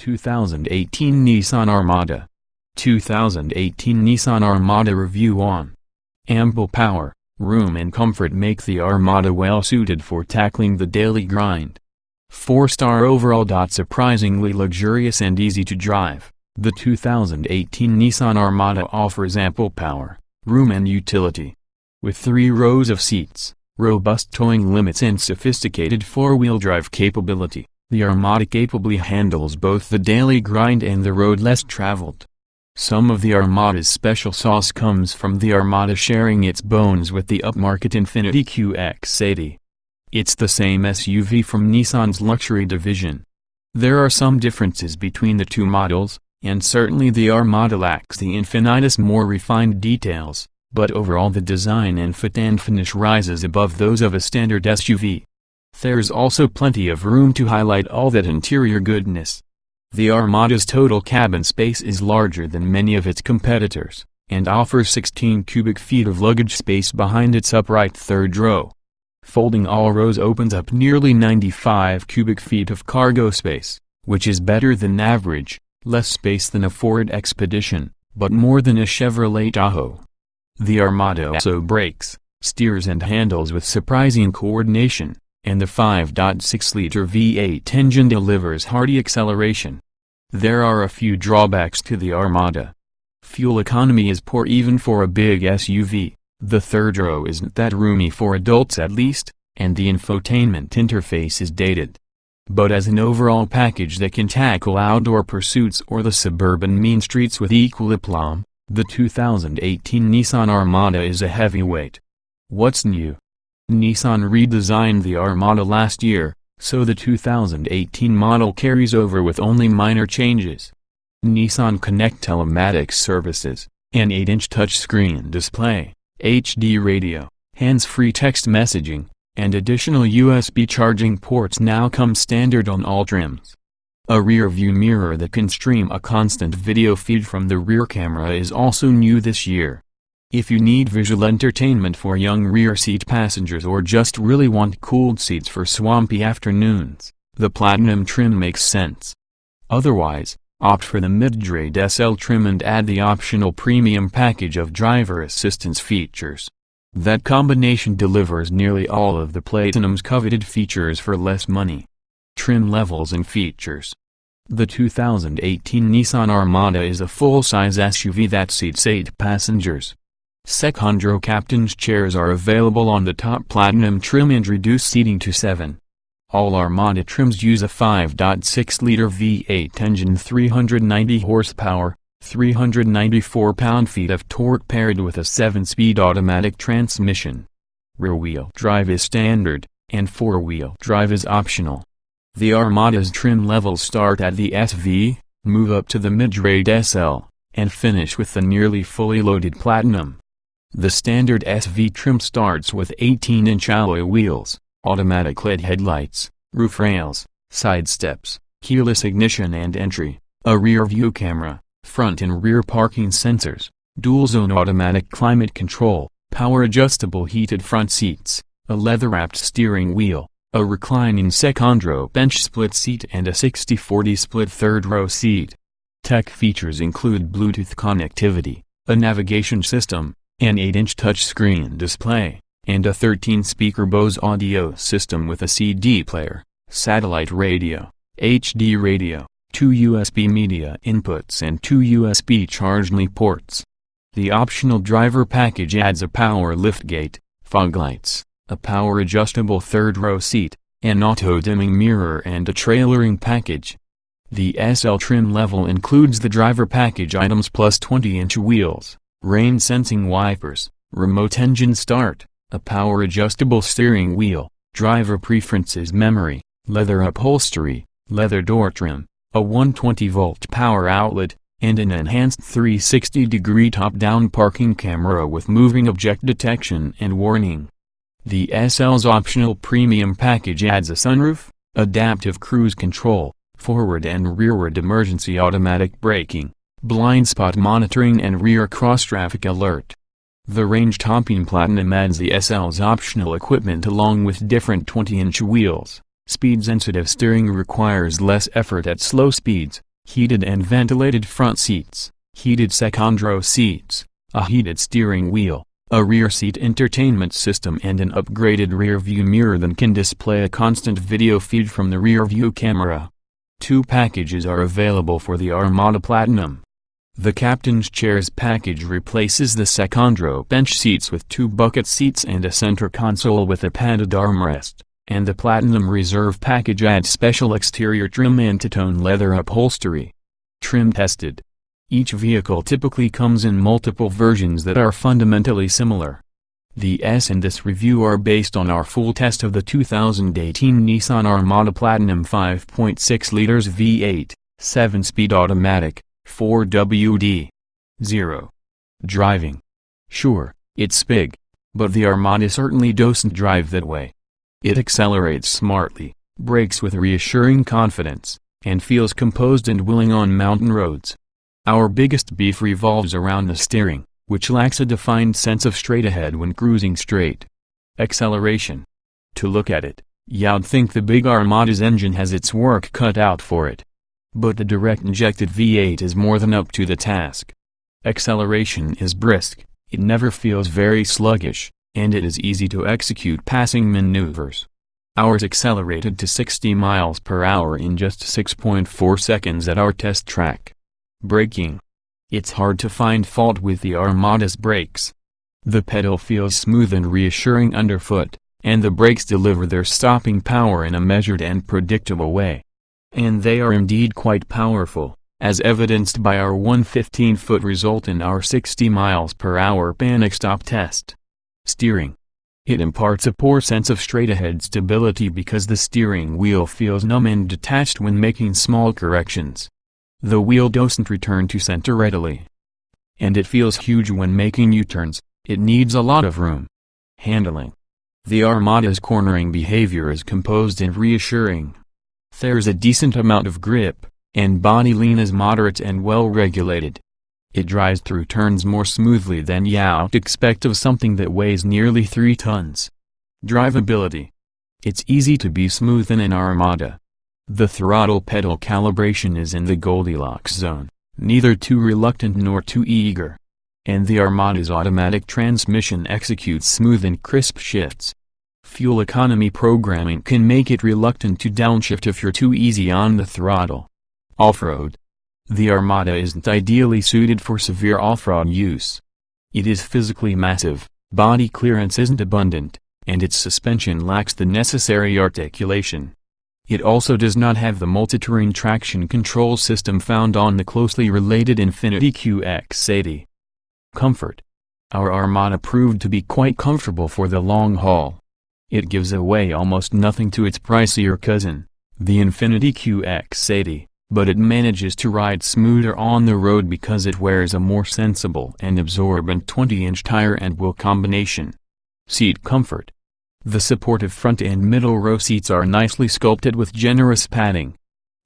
2018 Nissan Armada. 2018 Nissan Armada review on. Ample power, room and comfort make the Armada well suited for tackling the daily grind. 4-star overall. Surprisingly luxurious and easy to drive, the 2018 Nissan Armada offers ample power, room and utility. With 3 rows of seats, robust towing limits and sophisticated 4-wheel drive capability, the Armada capably handles both the daily grind and the road less traveled. Some of the Armada's special sauce comes from the Armada sharing its bones with the upmarket Infiniti QX56. It's the same SUV from Nissan's luxury division. There are some differences between the two models, and certainly the Armada lacks the Infiniti's more refined details, but overall the design and fit and finish rises above those of a standard SUV. There's also plenty of room to highlight all that interior goodness. The Armada's total cabin space is larger than many of its competitors, and offers 16 cubic feet of luggage space behind its upright third row. Folding all rows opens up nearly 95 cubic feet of cargo space, which is better than average, less space than a Ford Expedition, but more than a Chevrolet Tahoe. The Armada also brakes, steers and handles with surprising coordination, and the 5.6-liter V8 engine delivers hearty acceleration. There are a few drawbacks to the Armada. Fuel economy is poor even for a big SUV, the third row isn't that roomy for adults at least, and the infotainment interface is dated. But as an overall package that can tackle outdoor pursuits or the suburban mean streets with equal aplomb, the 2018 Nissan Armada is a heavyweight. What's new? Nissan redesigned the Armada last year, so the 2018 model carries over with only minor changes. Nissan Connect telematics services, an 8-inch touchscreen display, HD radio, hands-free text messaging, and additional USB charging ports now come standard on all trims. A rear-view mirror that can stream a constant video feed from the rear camera is also new this year. If you need visual entertainment for young rear seat passengers or just really want cooled seats for swampy afternoons, the Platinum trim makes sense. Otherwise, opt for the mid-grade SL trim and add the optional premium package of driver assistance features. That combination delivers nearly all of the Platinum's coveted features for less money. Trim levels and features. The 2018 Nissan Armada is a full-size SUV that seats 8 passengers. Secondrow captain's chairs are available on the top Platinum trim and reduce seating to 7. All Armada trims use a 5.6-liter V8 engine, 390 horsepower, 394 pound-feet of torque paired with a 7-speed automatic transmission. Rear-wheel drive is standard, and 4-wheel drive is optional. The Armada's trim levels start at the SV, move up to the mid-grade SL, and finish with the nearly fully loaded Platinum. The standard SV trim starts with 18-inch alloy wheels, automatic LED headlights, roof rails, side steps, keyless ignition and entry, a rear-view camera, front and rear parking sensors, dual-zone automatic climate control, power-adjustable heated front seats, a leather-wrapped steering wheel, a reclining second-row bench split seat and a 60/40 split third-row seat. Tech features include Bluetooth connectivity, a navigation system, an 8-inch touchscreen display, and a 13-speaker Bose audio system with a CD player, satellite radio, HD radio, 2 USB media inputs and 2 USB charge-only ports. The optional driver package adds a power liftgate, fog lights, a power-adjustable third-row seat, an auto-dimming mirror and a trailering package. The SL trim level includes the driver package items plus 20-inch wheels, rain-sensing wipers, remote engine start, a power-adjustable steering wheel, driver preferences memory, leather upholstery, leather door trim, a 120-volt power outlet, and an enhanced 360-degree top-down parking camera with moving object detection and warning. The SL's optional premium package adds a sunroof, adaptive cruise control, forward and rearward emergency automatic braking, blind spot monitoring and rear cross-traffic alert. The range-topping Platinum adds the SL's optional equipment along with different 20-inch wheels. Speed-sensitive steering requires less effort at slow speeds, heated and ventilated front seats, heated second row seats, a heated steering wheel, a rear seat entertainment system and an upgraded rear view mirror that can display a constant video feed from the rear view camera. 2 packages are available for the Armada Platinum. The Captain's Chairs package replaces the second row bench seats with 2 bucket seats and a center console with a padded armrest, and the Platinum Reserve package adds special exterior trim and two-tone leather upholstery. Trim tested. Each vehicle typically comes in multiple versions that are fundamentally similar. The S in this review are based on our full test of the 2018 Nissan Armada Platinum 5.6 liters V8, 7-speed automatic, 4WD. 0. Driving. Sure, it's big, but the Armada certainly doesn't drive that way. It accelerates smartly, brakes with reassuring confidence, and feels composed and willing on mountain roads. Our biggest beef revolves around the steering, which lacks a defined sense of straight ahead when cruising straight. Acceleration. To look at it, you'd think the big Armada's engine has its work cut out for it. But the direct-injected V8 is more than up to the task. Acceleration is brisk, it never feels very sluggish, and it is easy to execute passing maneuvers. Ours accelerated to 60 miles per hour in just 6.4 seconds at our test track. Braking. It's hard to find fault with the Armada's brakes. The pedal feels smooth and reassuring underfoot, and the brakes deliver their stopping power in a measured and predictable way. And they are indeed quite powerful, as evidenced by our 115-foot result in our 60 miles per hour panic stop test. Steering. It imparts a poor sense of straight-ahead stability because the steering wheel feels numb and detached when making small corrections. The wheel doesn't return to center readily. And it feels huge when making U-turns, it needs a lot of room. Handling. The Armada's cornering behavior is composed and reassuring. There's a decent amount of grip, and body lean is moderate and well-regulated. It drives through turns more smoothly than you'd expect of something that weighs nearly 3 tons. Drivability. It's easy to be smooth in an Armada. The throttle pedal calibration is in the Goldilocks zone, neither too reluctant nor too eager. And the Armada's automatic transmission executes smooth and crisp shifts. Fuel economy programming can make it reluctant to downshift if you're too easy on the throttle. Off-road. The Armada isn't ideally suited for severe off-road use. It is physically massive, body clearance isn't abundant, and its suspension lacks the necessary articulation. It also does not have the multi-terrain traction control system found on the closely related Infiniti QX56. Comfort. Our Armada proved to be quite comfortable for the long haul. It gives away almost nothing to its pricier cousin, the Infiniti QX56, but it manages to ride smoother on the road because it wears a more sensible and absorbent 20-inch tire and wheel combination. Seat comfort. The supportive front and middle row seats are nicely sculpted with generous padding.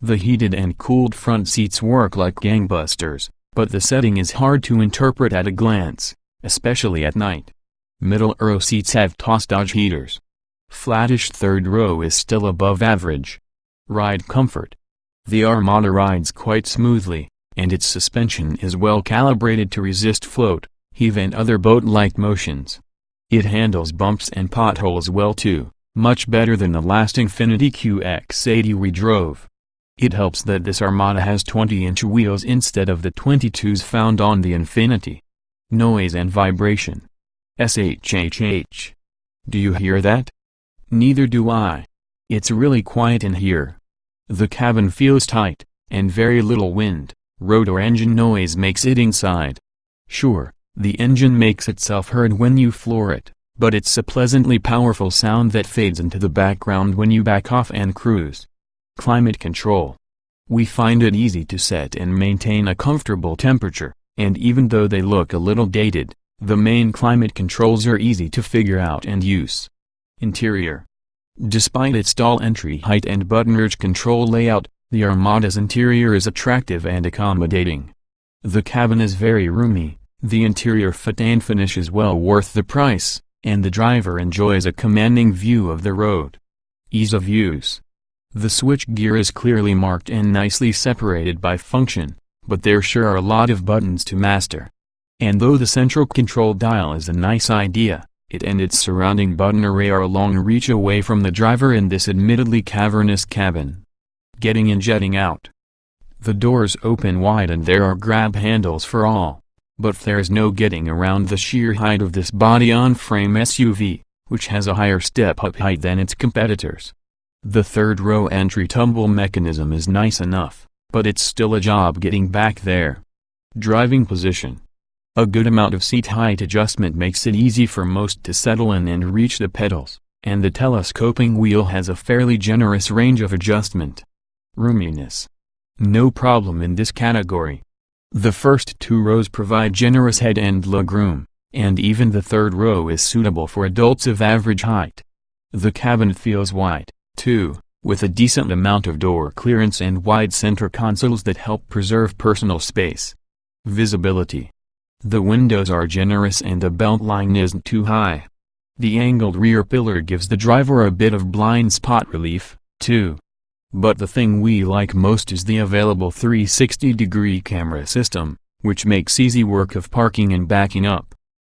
The heated and cooled front seats work like gangbusters, but the setting is hard to interpret at a glance, especially at night. Middle row seats have toss-dodge heaters. Flattish third row is still above average. Ride comfort. The Armada rides quite smoothly, and its suspension is well calibrated to resist float, heave and other boat-like motions. It handles bumps and potholes well too, much better than the last Infiniti QX56 we drove. It helps that this Armada has 20-inch wheels instead of the 22s found on the Infiniti. Noise and vibration. SHHH. Do you hear that? Neither do I. It's really quiet in here. The cabin feels tight, and very little wind, road or engine noise makes it inside. Sure, the engine makes itself heard when you floor it, but it's a pleasantly powerful sound that fades into the background when you back off and cruise. Climate control. We find it easy to set and maintain a comfortable temperature, and even though they look a little dated, the main climate controls are easy to figure out and use. Interior. Despite its tall entry height and button-rich control layout, the Armada's interior is attractive and accommodating. The cabin is very roomy, the interior fit and finish is well worth the price, and the driver enjoys a commanding view of the road. Ease of use. The switchgear is clearly marked and nicely separated by function, but there sure are a lot of buttons to master. And though the central control dial is a nice idea, it and its surrounding button array are a long reach away from the driver in this admittedly cavernous cabin. Getting in, jetting out. The doors open wide and there are grab handles for all. But there's no getting around the sheer height of this body-on-frame SUV, which has a higher step-up height than its competitors. The third-row entry tumble mechanism is nice enough, but it's still a job getting back there. Driving position. A good amount of seat height adjustment makes it easy for most to settle in and reach the pedals, and the telescoping wheel has a fairly generous range of adjustment. Roominess. No problem in this category. The first two rows provide generous head and legroom, and even the third row is suitable for adults of average height. The cabin feels wide, too, with a decent amount of door clearance and wide center consoles that help preserve personal space. Visibility. The windows are generous and the beltline isn't too high. The angled rear pillar gives the driver a bit of blind spot relief, too. But the thing we like most is the available 360-degree camera system, which makes easy work of parking and backing up.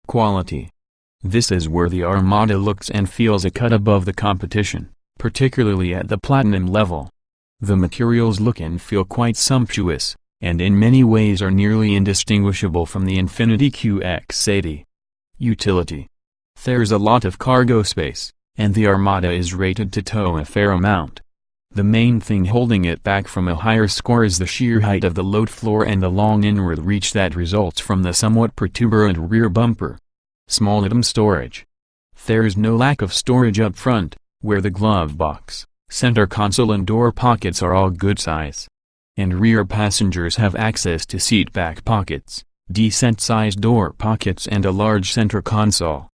Quality. This is where the Armada looks and feels a cut above the competition, particularly at the platinum level. The materials look and feel quite sumptuous, and in many ways are nearly indistinguishable from the Infiniti QX56. Utility. There's a lot of cargo space, and the Armada is rated to tow a fair amount. The main thing holding it back from a higher score is the sheer height of the load floor and the long inward reach that results from the somewhat protuberant rear bumper. Small item storage. There's no lack of storage up front, where the glove box, center console and door pockets are all good size. And rear passengers have access to seat back pockets, decent-sized door pockets and a large center console.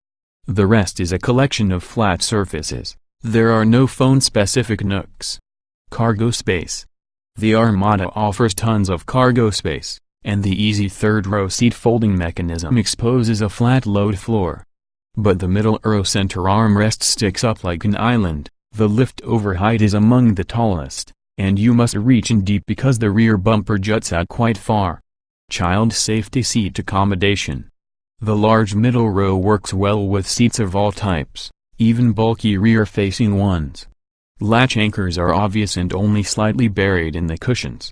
The rest is a collection of flat surfaces. There are no phone-specific nooks. Cargo space. The Armada offers tons of cargo space, and the easy third-row seat folding mechanism exposes a flat load floor. But the middle row center armrest sticks up like an island, the lift-over height is among the tallest, and you must reach in deep because the rear bumper juts out quite far. Child safety seat accommodation. The large middle row works well with seats of all types, even bulky rear-facing ones. Latch anchors are obvious and only slightly buried in the cushions.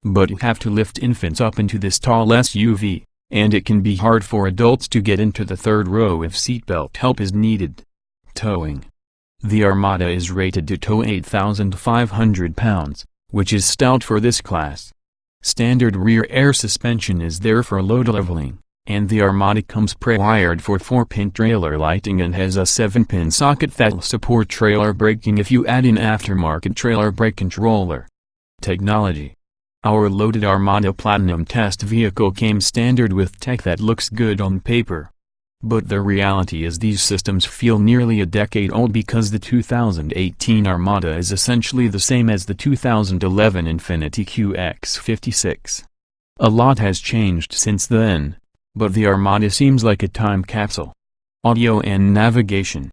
But you have to lift infants up into this tall SUV, and it can be hard for adults to get into the third row if seatbelt help is needed. Towing. The Armada is rated to tow 8,500 pounds, which is stout for this class. Standard rear air suspension is there for load leveling, and the Armada comes pre-wired for 4-pin trailer lighting and has a 7-pin socket that'll support trailer braking if you add in aftermarket trailer brake controller. Technology. Our loaded Armada Platinum test vehicle came standard with tech that looks good on paper. But the reality is these systems feel nearly a decade old because the 2018 Armada is essentially the same as the 2011 Infiniti QX56. A lot has changed since then, but the Armada seems like a time capsule. Audio and navigation.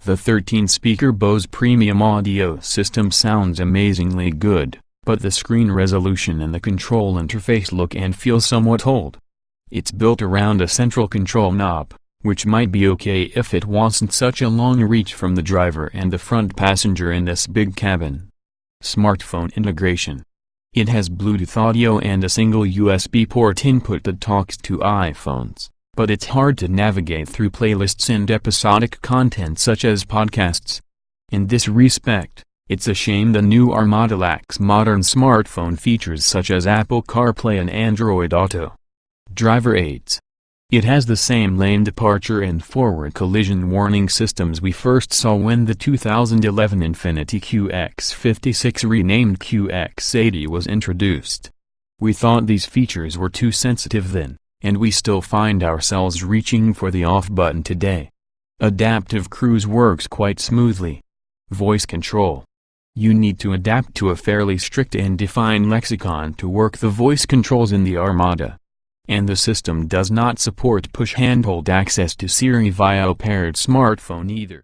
The 13-speaker Bose premium audio system sounds amazingly good, but the screen resolution and the control interface look and feel somewhat old. It's built around a central control knob, which might be okay if it wasn't such a long reach from the driver and the front passenger in this big cabin. Smartphone integration. It has Bluetooth audio and a single USB port input that talks to iPhones, but it's hard to navigate through playlists and episodic content such as podcasts. In this respect, it's a shame the new Armada lacks modern smartphone features such as Apple CarPlay and Android Auto. Driver aids. It has the same lane departure and forward collision warning systems we first saw when the 2011 Infiniti QX56 renamed QX80 was introduced. We thought these features were too sensitive then, and we still find ourselves reaching for the off button today. Adaptive cruise works quite smoothly. Voice control. You need to adapt to a fairly strict and defined lexicon to work the voice controls in the Armada. And the system does not support push handhold access to Siri via a paired smartphone either.